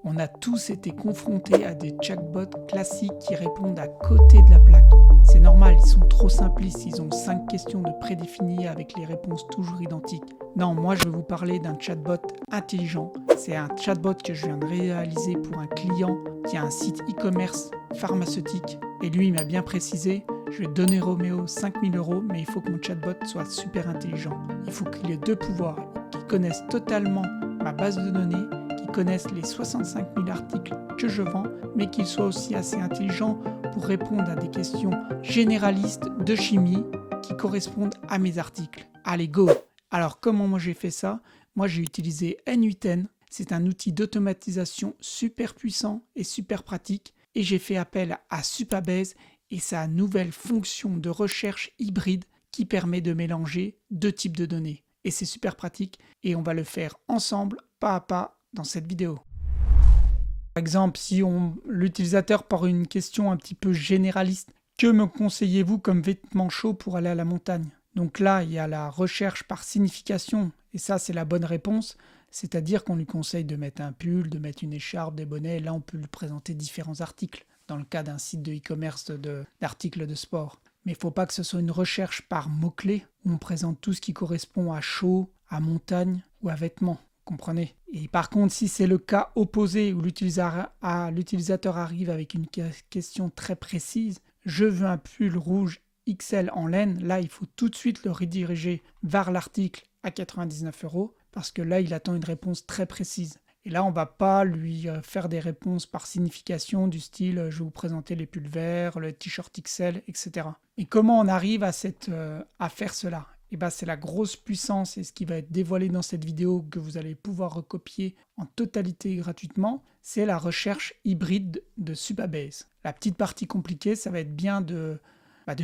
On a tous été confrontés à des chatbots classiques qui répondent à côté de la plaque. C'est normal, ils sont trop simplistes, ils ont 5 questions de prédéfinies avec les réponses toujours identiques. Non, moi je vais vous parler d'un chatbot intelligent. C'est un chatbot que je viens de réaliser pour un client qui a un site e-commerce pharmaceutique. Et lui, il m'a bien précisé, je vais donner Roméo 5000 €, mais il faut que mon chatbot soit super intelligent. Il faut qu'il ait 2 pouvoirs, qu'il connaisse totalement ma base de données, qu'il connaisse les 65 000 articles que je vends, mais qu'il soit aussi assez intelligent pour répondre à des questions généralistes de chimie qui correspondent à mes articles. Allez, go! Alors, comment moi j'ai fait ça? Moi, j'ai utilisé N8N. C'est un outil d'automatisation super puissant et super pratique. Et j'ai fait appel à Supabase et sa nouvelle fonction de recherche hybride qui permet de mélanger 2 types de données. Et c'est super pratique et on va le faire ensemble, pas à pas, dans cette vidéo. Par exemple, si l'utilisateur part une question un petit peu généraliste, que me conseillez-vous comme vêtements chauds pour aller à la montagne? Donc là, il y a la recherche par signification, et ça c'est la bonne réponse, c'est-à-dire qu'on lui conseille de mettre un pull, de mettre une écharpe, des bonnets, et là on peut lui présenter différents articles, dans le cas d'un site de e-commerce d'articles de sport. Mais il ne faut pas que ce soit une recherche par mots-clés, où on présente tout ce qui correspond à chaud, à montagne ou à vêtements. Comprenez? Et par contre, si c'est le cas opposé où l'utilisateur arrive avec une question très précise, je veux un pull rouge XL en laine, là il faut tout de suite le rediriger vers l'article à 99 € parce que là il attend une réponse très précise. Et là on ne va pas lui faire des réponses par signification du style je vais vous présenter les pulls verts, le t-shirt XL, etc. Et comment on arrive à faire cela? Et bien c'est la grosse puissance et ce qui va être dévoilé dans cette vidéo que vous allez pouvoir recopier en totalité gratuitement, c'est la recherche hybride de Supabase. La petite partie compliquée, ça va être bien de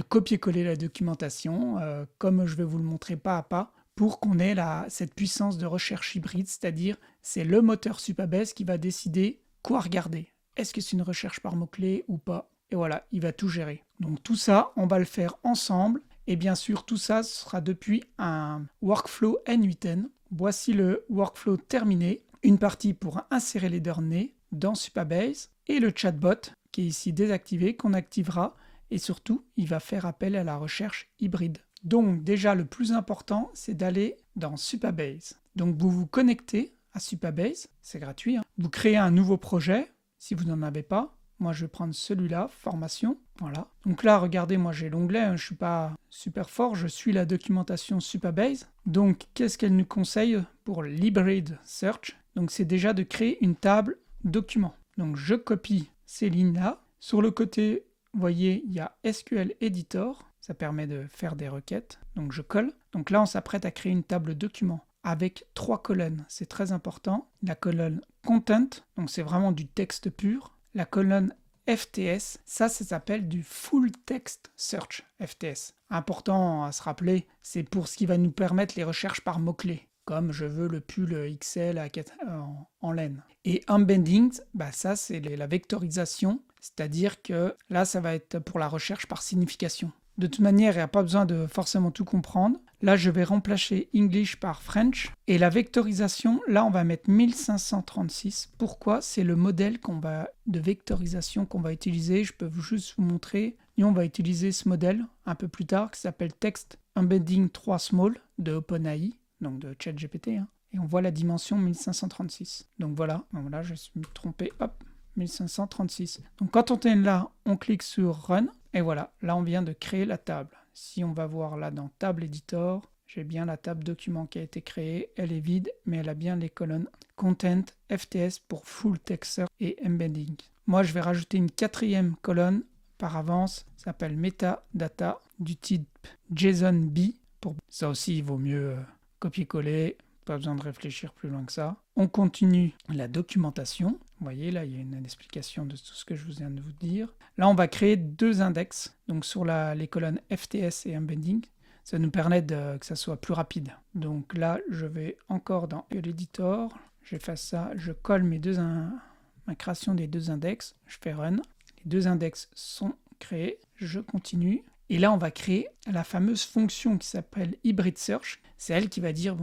copier-coller la documentation, comme je vais vous le montrer pas à pas, pour qu'on ait cette puissance de recherche hybride, c'est-à-dire c'est le moteur Supabase qui va décider quoi regarder. Est-ce que c'est une recherche par mots-clés ou pas? Et voilà, il va tout gérer. Donc tout ça, on va le faire ensemble. Et bien sûr, tout ça sera depuis un workflow N8N. Voici le workflow terminé. Une partie pour insérer les données dans Supabase et le chatbot qui est ici désactivé, qu'on activera. Et surtout, il va faire appel à la recherche hybride. Donc déjà, le plus important, c'est d'aller dans Supabase. Donc vous vous connectez à Supabase, c'est gratuit. Vous créez un nouveau projet, si vous n'en avez pas. Moi, je vais prendre celui-là, formation. Voilà. Donc là, regardez, moi j'ai l'onglet, je ne suis pas super fort, je suis la documentation Supabase. Donc, qu'est-ce qu'elle nous conseille pour l'hybrid search? Donc, c'est déjà de créer une table document. Donc, je copie ces lignes-là. Sur le côté, vous voyez, il y a SQL Editor. Ça permet de faire des requêtes. Donc, je colle. Donc là, on s'apprête à créer une table document avec 3 colonnes. C'est très important. La colonne Content, donc c'est vraiment du texte pur. La colonne FTS, ça s'appelle du Full Text Search, FTS. Important à se rappeler, c'est pour ce qui va nous permettre les recherches par mots-clés, comme je veux le pull XL en laine. Et Embeddings, ça c'est la vectorisation, c'est-à-dire que là ça va être pour la recherche par signification. De toute manière, il n'y a pas besoin de forcément tout comprendre. Là, je vais remplacer English par French. Et la vectorisation, là, on va mettre 1536. Pourquoi? C'est le modèle de vectorisation qu'on va utiliser. Je peux juste vous montrer. Et on va utiliser ce modèle un peu plus tard qui s'appelle Text Embedding 3 Small de OpenAI, donc de ChatGPT. Et on voit la dimension 1536. Donc voilà, je me suis trompé. Hop, 1536. Donc quand on est là, on clique sur Run. Et voilà, là on vient de créer la table. Si on va voir là dans Table Editor, j'ai bien la table document qui a été créée. Elle est vide, mais elle a bien les colonnes Content, FTS pour Full Text Search et Embedding. Moi, je vais rajouter une 4e colonne par avance, ça s'appelle Metadata du type JSON-B. Pour ça aussi, il vaut mieux copier-coller, pas besoin de réfléchir plus loin que ça. On continue la documentation. Vous voyez, là, il y a une explication de tout ce que je viens de vous dire. Là, on va créer 2 index, donc sur les colonnes FTS et Embedding. Ça nous permet que ça soit plus rapide. Donc là, je vais encore dans l'editor. J'efface ça, je colle ma création des 2 index. Je fais Run. Les 2 index sont créés. Je continue. Et là, on va créer la fameuse fonction qui s'appelle Hybrid Search. C'est elle qui va dire,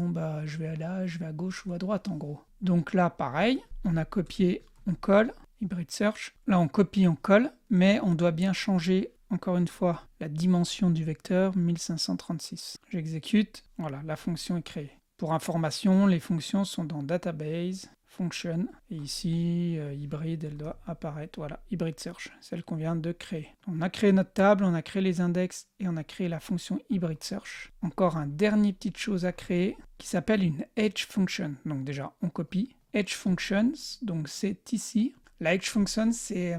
je vais là, je vais à gauche ou à droite, en gros. Donc là, pareil, on a copié on colle, hybrid search. Là, on copie, on colle, mais on doit bien changer, encore une fois, la dimension du vecteur 1536. J'exécute, voilà, la fonction est créée. Pour information, les fonctions sont dans Database, Function, et ici, Hybrid, elle doit apparaître, voilà, Hybrid Search, celle qu'on vient de créer. On a créé notre table, on a créé les index, et on a créé la fonction Hybrid Search. Encore un dernier petite chose à créer, qui s'appelle une Edge Function. Donc déjà, on copie. Edge Functions, donc c'est ici. La Edge Function, c'est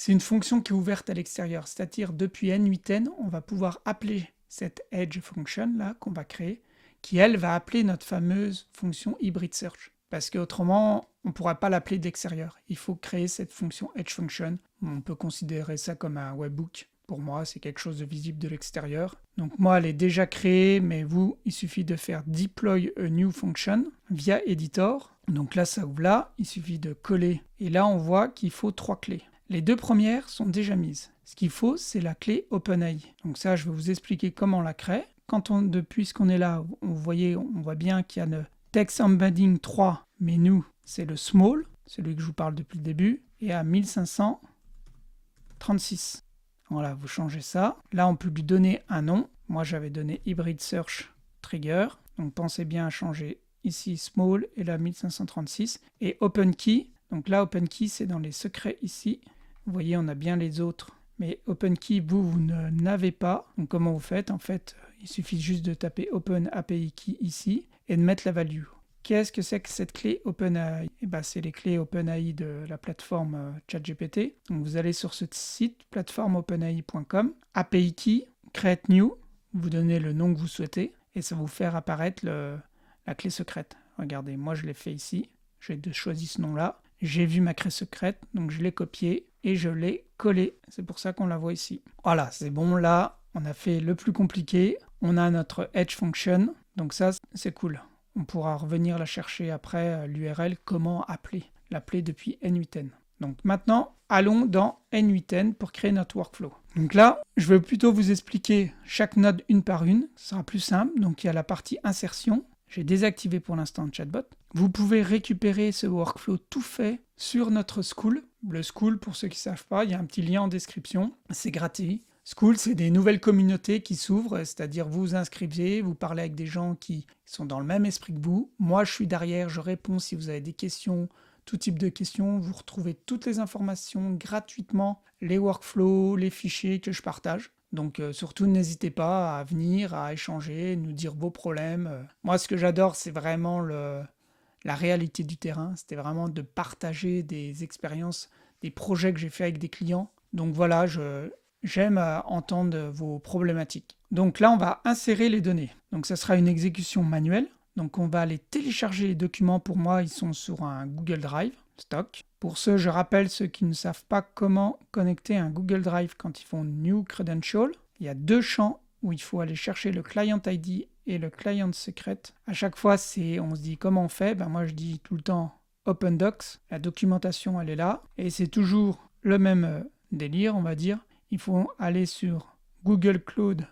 une fonction qui est ouverte à l'extérieur, c'est-à-dire depuis n8n, on va pouvoir appeler cette Edge Function là qu'on va créer, qui elle va appeler notre fameuse fonction Hybrid Search. Parce qu'autrement, on ne pourra pas l'appeler d'extérieur. Il faut créer cette fonction Edge Function. On peut considérer ça comme un webhook. Pour moi, c'est quelque chose de visible de l'extérieur. Donc moi, elle est déjà créée, mais vous, il suffit de faire Deploy a new function via Editor. Donc là, ça ouvre là. Il suffit de coller. Et là, on voit qu'il faut 3 clés. Les 2 premières sont déjà mises. Ce qu'il faut, c'est la clé OpenAI. Donc ça, je vais vous expliquer comment on la crée. Depuis qu'on est là, on voit bien qu'il y a le Text Embedding 3, mais nous, c'est le small, celui que je vous parle depuis le début, et à 1536. Voilà, vous changez ça. Là, on peut lui donner un nom. Moi, j'avais donné Hybrid Search Trigger. Donc, pensez bien à changer ici small et là 1536. Et OpenKey. Donc là, OpenKey, c'est dans les secrets ici. Vous voyez, on a bien les autres. Mais OpenKey, vous ne n'avez pas. Donc, comment vous faites? En fait, il suffit juste de taper Open API Key ici et de mettre la value. Qu'est-ce que c'est que cette clé OpenAI? C'est les clés OpenAI de la plateforme ChatGPT. Donc vous allez sur ce site, plateformeopenai.com, API Key, Create New, vous donnez le nom que vous souhaitez, et ça va vous faire apparaître la clé secrète. Regardez, moi je l'ai fait ici, j'ai choisi ce nom-là, j'ai vu ma clé secrète, donc je l'ai copiée et je l'ai collée. C'est pour ça qu'on la voit ici. Voilà, c'est bon, là, on a fait le plus compliqué. On a notre Edge Function, donc ça, c'est cool. On pourra revenir la chercher après l'URL, comment l'appeler depuis n8n. Donc maintenant, allons dans n8n pour créer notre workflow. Donc là, je vais plutôt vous expliquer chaque node une par une, ce sera plus simple. Donc il y a la partie insertion, j'ai désactivé pour l'instant le chatbot. Vous pouvez récupérer ce workflow tout fait sur notre School. Le School, pour ceux qui ne savent pas, il y a un petit lien en description, c'est gratuit. School, c'est des nouvelles communautés qui s'ouvrent, c'est-à-dire vous vous inscrivez, vous parlez avec des gens qui sont dans le même esprit que vous. Moi, je suis derrière, je réponds si vous avez des questions, tout type de questions. Vous retrouvez toutes les informations gratuitement, les workflows, les fichiers que je partage. Donc surtout, n'hésitez pas à venir, à échanger, nous dire vos problèmes. Moi, ce que j'adore, c'est vraiment la réalité du terrain. C'était vraiment de partager des expériences, des projets que j'ai fait avec des clients. Donc voilà, j'aime entendre vos problématiques. Donc là, on va insérer les données. Donc ça sera une exécution manuelle. Donc on va aller télécharger les documents. Pour moi, ils sont sur un Google Drive stock. Pour ceux, je rappelle ceux qui ne savent pas comment connecter un Google Drive quand ils font New Credential. Il y a 2 champs où il faut aller chercher le Client ID et le Client Secret. À chaque fois, on se dit comment on fait. Moi, je dis tout le temps Open Docs. La documentation, elle est là. Et c'est toujours le même délire, on va dire. Il faut aller sur Google Cloud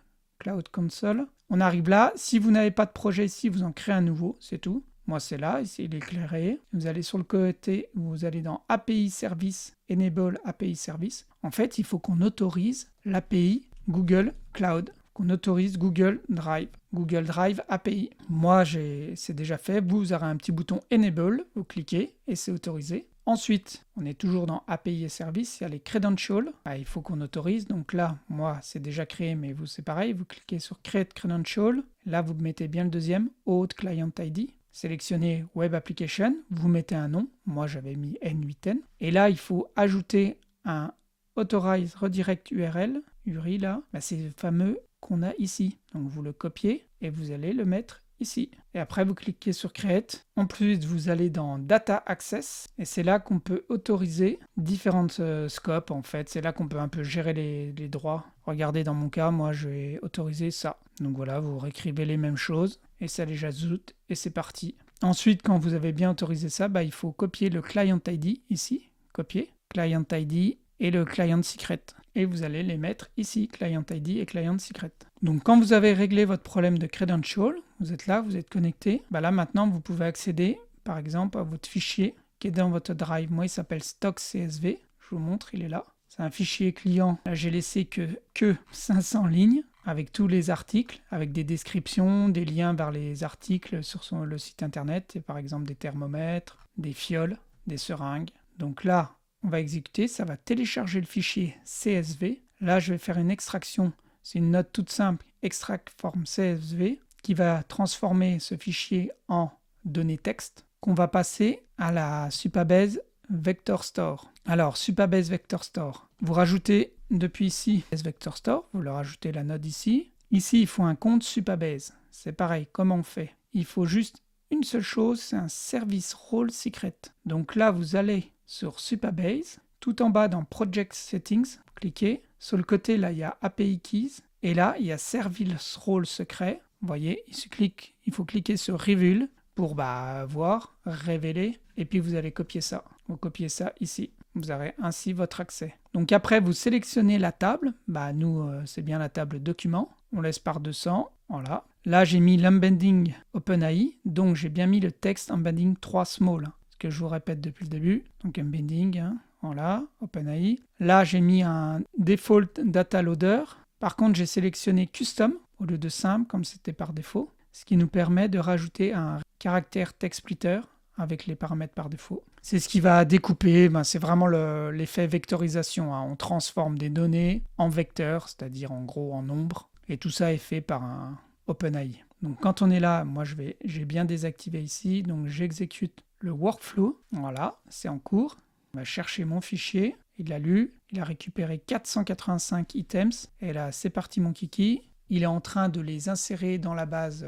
Console. On arrive là. Si vous n'avez pas de projet ici, vous en créez un nouveau, c'est tout. Moi, c'est là, ici, il est éclairé. Vous allez sur le côté, vous allez dans API Service, Enable API Service. En fait, il faut qu'on autorise l'API Google Cloud, qu'on autorise Google Drive API. Moi, c'est déjà fait. Vous aurez un petit bouton Enable, vous cliquez et c'est autorisé. Ensuite, on est toujours dans API et services, il y a les credentials, il faut qu'on autorise. Donc là, moi, c'est déjà créé, mais vous, c'est pareil. Vous cliquez sur Create Credential. Là, vous mettez bien le deuxième, Auth Client ID. Sélectionnez Web Application, vous mettez un nom. Moi, j'avais mis N8N. Et là, il faut ajouter un Authorize Redirect URL. URI, là, c'est le fameux qu'on a ici. Donc, vous le copiez et vous allez le mettre ici. Et après, vous cliquez sur Create. En plus, vous allez dans Data Access. Et c'est là qu'on peut autoriser différentes scopes, en fait. C'est là qu'on peut un peu gérer les droits. Regardez, dans mon cas, moi, je vais autoriser ça. Donc voilà, vous réécrivez les mêmes choses. Et ça les ajoute. Et c'est parti. Ensuite, quand vous avez bien autorisé ça, il faut copier le Client ID ici. Copier. Client ID et le Client Secret. Et vous allez les mettre ici, Client ID et Client Secret. Donc quand vous avez réglé votre problème de credential, vous êtes là, vous êtes connecté, là maintenant vous pouvez accéder par exemple à votre fichier qui est dans votre drive. Moi, il s'appelle stock.csv. Je vous montre, il est là. C'est un fichier client. Là, j'ai laissé que 500 lignes avec tous les articles, avec des descriptions, des liens vers les articles sur le site internet, et par exemple des thermomètres, des fioles, des seringues. Donc là, on va exécuter, ça va télécharger le fichier CSV. Là, je vais faire une extraction. C'est une note toute simple, extract from CSV, qui va transformer ce fichier en données texte, qu'on va passer à la Supabase Vector Store. Alors, Supabase Vector Store, vous rajoutez depuis ici Vector Store, vous leur rajoutez la note ici. Ici, il faut un compte Supabase. C'est pareil, comment on fait? Il faut juste une seule chose, c'est un service role secret. Donc là, vous allez sur Supabase, tout en bas dans Project Settings, cliquez. Sur le côté, là, il y a API Keys. Et là, il y a Service Role Secret. Vous voyez, il faut cliquer sur Reveal pour voir, révéler. Et puis, vous allez copier ça. Vous copiez ça ici. Vous aurez ainsi votre accès. Donc après, vous sélectionnez la table. Nous, c'est bien la table document. On laisse par 200. Voilà. Là, j'ai mis l'embedding OpenAI. Donc, j'ai bien mis le texte embedding 3 small. Ce que je vous répète depuis le début. Donc, embedding, voilà, OpenAI. Là, j'ai mis un default data loader. Par contre, j'ai sélectionné custom au lieu de simple, comme c'était par défaut. Ce qui nous permet de rajouter un caractère text splitter avec les paramètres par défaut. C'est ce qui va découper, c'est vraiment l'effet vectorisation. On transforme des données en vecteurs, c'est-à-dire en gros en nombres. Et tout ça est fait par un OpenAI. Donc quand on est là, moi j'ai bien désactivé ici, donc j'exécute le workflow. Voilà, c'est en cours. On va chercher mon fichier. Il l'a lu, il a récupéré 485 items. Et là, c'est parti mon kiki. Il est en train de les insérer dans la base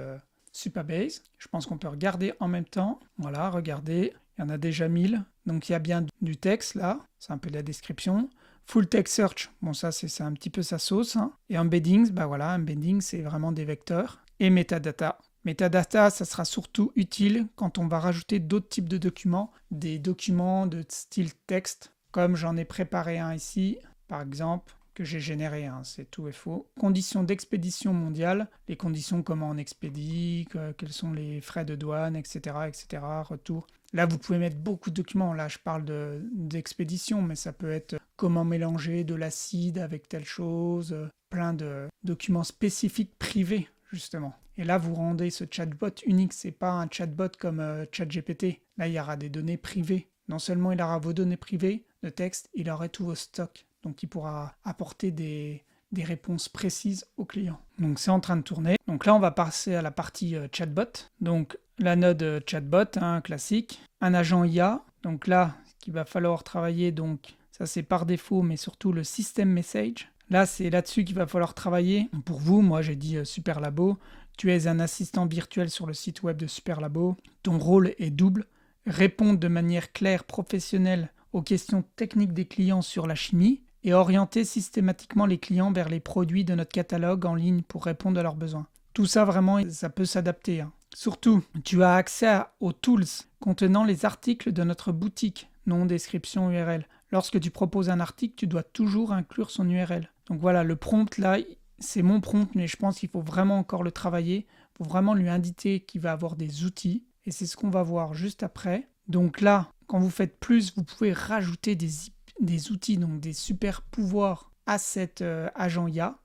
Supabase. Je pense qu'on peut regarder en même temps. Voilà, regardez, il y en a déjà 1000. Donc il y a bien du texte là, c'est un peu de la description. Full text search, bon ça c'est un petit peu sa sauce. Et embeddings, embedding c'est vraiment des vecteurs. Et metadata. Metadata, ça sera surtout utile quand on va rajouter d'autres types de documents, des documents de style texte, comme j'en ai préparé un ici, par exemple, que j'ai généré, c'est tout et faux. Conditions d'expédition mondiale, les conditions comment on expédie, quels sont les frais de douane, etc., retour. Là, vous pouvez mettre beaucoup de documents. Là, je parle d'expédition, mais ça peut être comment mélanger de l'acide avec telle chose, plein de documents spécifiques privés, justement. Et là, vous rendez ce chatbot unique. C'est pas un chatbot comme ChatGPT. Là, il y aura des données privées. Non seulement il aura vos données privées de texte, il aura tous vos stocks. Donc, il pourra apporter des réponses précises aux clients. Donc, c'est en train de tourner. Donc là, on va passer à la partie chatbot. Donc, la node chatbot, classique. Un agent IA. Donc là, ce qu'il va falloir travailler, donc ça c'est par défaut, mais surtout le system message. Là, c'est là-dessus qu'il va falloir travailler. Pour vous, moi j'ai dit Superlabo. Tu es un assistant virtuel sur le site web de Superlabo. Ton rôle est double. Répondre de manière claire, professionnelle aux questions techniques des clients sur la chimie et orienter systématiquement les clients vers les produits de notre catalogue en ligne pour répondre à leurs besoins. Tout ça, vraiment, ça peut s'adapter. Surtout, tu as accès aux tools contenant les articles de notre boutique, nom, description, URL. Lorsque tu proposes un article, tu dois toujours inclure son URL. Donc voilà, le prompt là, c'est mon prompt, mais je pense qu'il faut vraiment encore le travailler. Il faut vraiment lui indiquer qu'il va avoir des outils. Et c'est ce qu'on va voir juste après. Donc là, quand vous faites plus, vous pouvez rajouter des outils, donc des super pouvoirs à cet agent IA.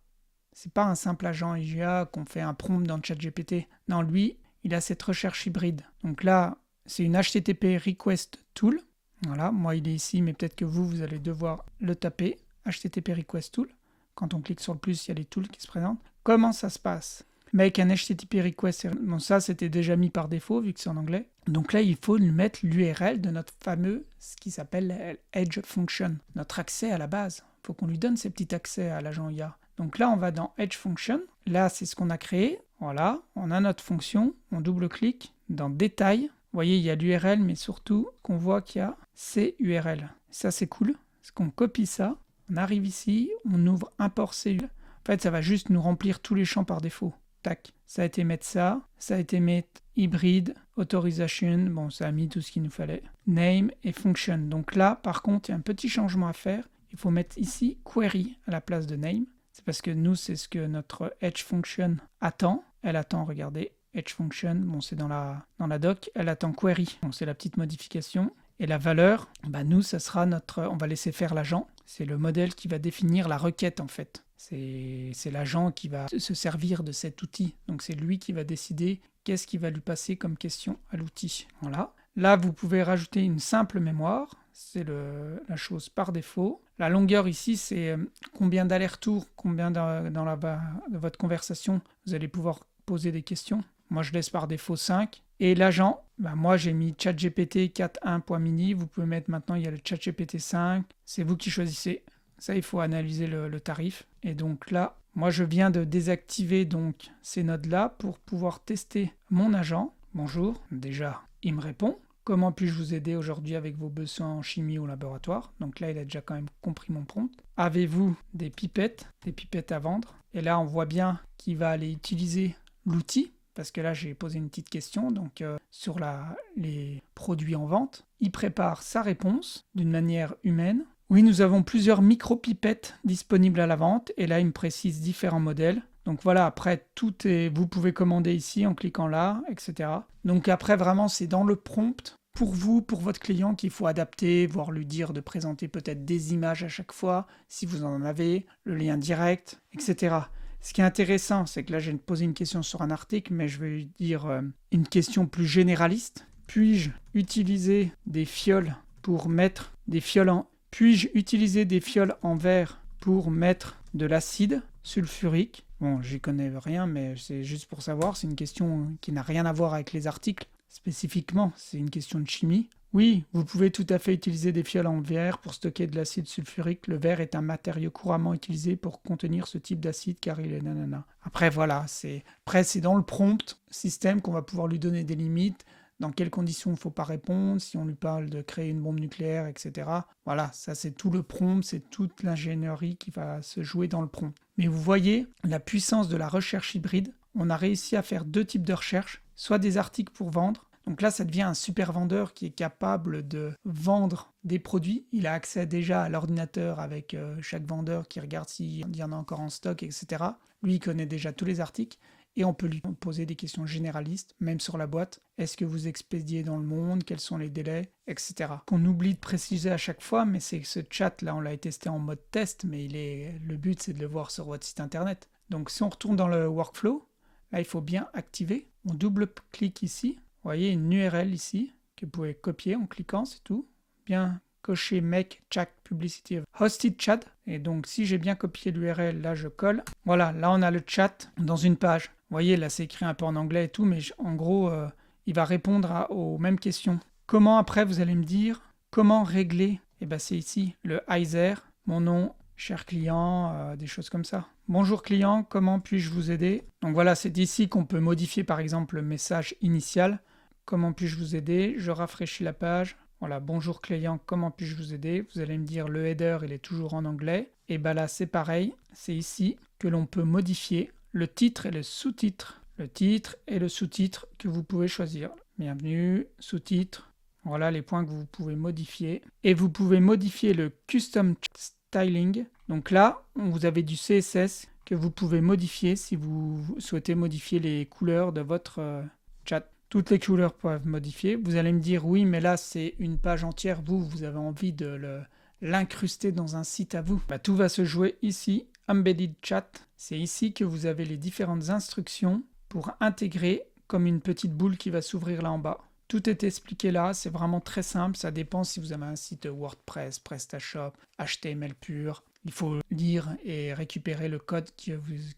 C'est pas un simple agent IA qu'on fait un prompt dans le ChatGPT. Non, lui, il a cette recherche hybride. Donc là, c'est une HTTP Request Tool. Voilà, moi il est ici, mais peut-être que vous allez devoir le taper. HTTP Request Tool. Quand on clique sur le plus, il y a les tools qui se présentent. Comment ça se passe? Make un HTTP request. Bon, ça c'était déjà mis par défaut vu que c'est en anglais. Donc là, il faut lui mettre l'URL de notre fameux, ce qui s'appelle Edge Function, notre accès à la base. Il faut qu'on lui donne ces petits accès à l'agent IA. Donc là, on va dans Edge Function. Là, c'est ce qu'on a créé. Voilà, on a notre fonction. On double-clique dans Détails. Vous voyez, il y a l'URL, mais surtout qu'on voit qu'il y a ces URL. Ça, c'est cool. Parce qu'on copie ça. On arrive ici, on ouvre Import CURL. En fait, ça va juste nous remplir tous les champs par défaut. Tac. Ça a été mettre ça. Ça a été mettre hybride, authorization. Bon, ça a mis tout ce qu'il nous fallait. Name et function. Donc là, par contre, il y a un petit changement à faire. Il faut mettre ici query à la place de name. C'est parce que nous, c'est ce que notre Edge Function attend. Elle attend, regardez, Edge Function, bon, c'est dans la doc. Elle attend query. Bon, c'est la petite modification. Et la valeur, nous, ça sera on va laisser faire l'agent. C'est le modèle qui va définir la requête en fait. C'est l'agent qui va se servir de cet outil. Donc c'est lui qui va décider qu'est-ce qui va lui passer comme question à l'outil. Voilà. Là, vous pouvez rajouter une simple mémoire. C'est la chose par défaut. La longueur ici, c'est combien d'allers-retours, combien de votre conversation vous allez pouvoir poser des questions. Moi, je laisse par défaut 5. Et l'agent, moi, j'ai mis ChatGPT 4.1.mini. Vous pouvez mettre maintenant, il y a le ChatGPT 5. C'est vous qui choisissez. Ça, il faut analyser le tarif. Et donc là, moi, je viens de désactiver donc ces nodes-là pour pouvoir tester mon agent. Bonjour. Déjà, il me répond. Comment puis-je vous aider aujourd'hui avec vos besoins en chimie au laboratoire? Donc là, il a déjà quand même compris mon prompt. Avez-vous des pipettes à vendre? Et là, on voit bien qu'il va aller utiliser l'outil, parce que là, j'ai posé une petite question donc sur les produits en vente. Il prépare sa réponse d'une manière humaine. Oui, nous avons plusieurs micro-pipettes disponibles à la vente, et là, il me précise différents modèles. Donc voilà, après, vous pouvez commander ici en cliquant là, etc. Donc après, vraiment, c'est dans le prompt, pour vous, pour votre client, qu'il faut adapter, voire lui dire de présenter peut-être des images à chaque fois, si vous en avez, le lien direct, etc. Ce qui est intéressant, c'est que là, j'ai posé une question sur un article, mais je vais lui dire une question plus généraliste. Puis-je utiliser des fioles pour mettre des fioles Puis-je utiliser des fioles en verre pour mettre de l'acide sulfurique? Bon, j'y connais rien, mais c'est juste pour savoir. C'est une question qui n'a rien à voir avec les articles spécifiquement. C'est une question de chimie. Oui, vous pouvez tout à fait utiliser des fioles en verre pour stocker de l'acide sulfurique. Le verre est un matériau couramment utilisé pour contenir ce type d'acide car il est nanana. Après, voilà, c'est dans le prompt système qu'on va pouvoir lui donner des limites. Dans quelles conditions il ne faut pas répondre, si on lui parle de créer une bombe nucléaire, etc. Voilà, ça c'est tout le prompt, c'est toute l'ingénierie qui va se jouer dans le prompt. Mais vous voyez la puissance de la recherche hybride. On a réussi à faire 2 types de recherche, soit des articles pour vendre. Donc là, ça devient un super vendeur qui est capable de vendre des produits. Il a accès déjà à l'ordinateur avec chaque vendeur qui regarde s'il y en a encore en stock, etc. Lui, il connaît déjà tous les articles. Et on peut lui poser des questions généralistes, même sur la boîte. Est-ce que vous expédiez dans le monde? Quels sont les délais? Etc. Qu'on oublie de préciser à chaque fois, mais c'est que ce chat-là, on l'a testé en mode test, mais le but, c'est de le voir sur votre site internet. Donc si on retourne dans le workflow, là, il faut bien activer. On double-clique ici. Vous voyez une URL ici, que vous pouvez copier en cliquant, c'est tout. Bien cocher Make Chat Publicity Hosted Chat. Et donc, si j'ai bien copié l'URL, là, je colle. Voilà, là, on a le chat dans une page. Vous voyez, là, c'est écrit un peu en anglais et tout, mais en gros, il va répondre aux mêmes questions. Comment, après, vous allez me dire, comment régler? Eh bien, c'est ici, le ISER, mon nom, cher client, des choses comme ça. Bonjour client, comment puis-je vous aider? Donc voilà, c'est ici qu'on peut modifier, par exemple, le message initial. Comment puis-je vous aider? Je rafraîchis la page. Voilà, bonjour client, comment puis-je vous aider? Vous allez me dire le header, il est toujours en anglais. Et bien là, c'est pareil, c'est ici que l'on peut modifier le titre et le sous-titre. Le titre et le sous-titre que vous pouvez choisir. Bienvenue, sous-titre. Voilà les points que vous pouvez modifier. Et vous pouvez modifier le custom styling. Donc là, vous avez du CSS que vous pouvez modifier si vous souhaitez modifier les couleurs de votre chat. Toutes les couleurs peuvent modifier. Vous allez me dire, oui, mais là, c'est une page entière. Vous avez envie de l'incruster dans un site à vous. Tout va se jouer ici. Embedded Chat. C'est ici que vous avez les différentes instructions pour intégrer comme une petite boule qui va s'ouvrir là en bas. Tout est expliqué là. C'est vraiment très simple. Ça dépend si vous avez un site WordPress, PrestaShop, HTML pur. Il faut lire et récupérer le code qui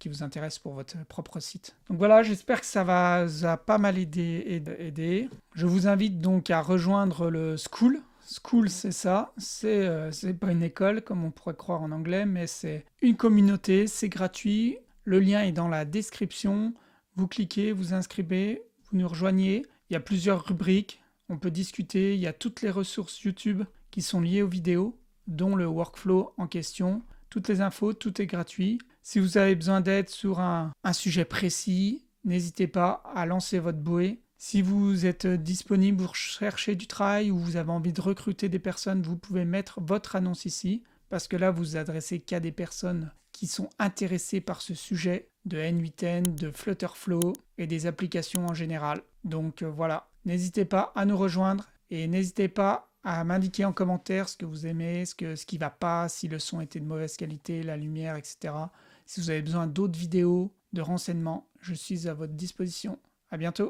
vous intéresse pour votre propre site. Donc voilà, j'espère que ça vous a pas mal aidé. Je vous invite donc à rejoindre le School. School, c'est ça. C'est pas une école comme on pourrait croire en anglais, mais c'est une communauté, c'est gratuit. Le lien est dans la description. Vous cliquez, vous inscrivez, vous nous rejoignez. Il y a plusieurs rubriques. On peut discuter. Il y a toutes les ressources YouTube qui sont liées aux vidéos, dont le workflow en question. Toutes les infos, tout est gratuit. Si vous avez besoin d'aide sur un sujet précis, n'hésitez pas à lancer votre bouée. Si vous êtes disponible, vous cherchez du travail ou vous avez envie de recruter des personnes, vous pouvez mettre votre annonce ici, parce que là, vous vous adressez qu'à des personnes qui sont intéressées par ce sujet de N8N, de Flutterflow et des applications en général. Donc voilà, n'hésitez pas à nous rejoindre et n'hésitez pas à m'indiquer en commentaire ce que vous aimez, ce qui va pas, si le son était de mauvaise qualité, la lumière, etc. Si vous avez besoin d'autres vidéos, de renseignements, je suis à votre disposition. À bientôt!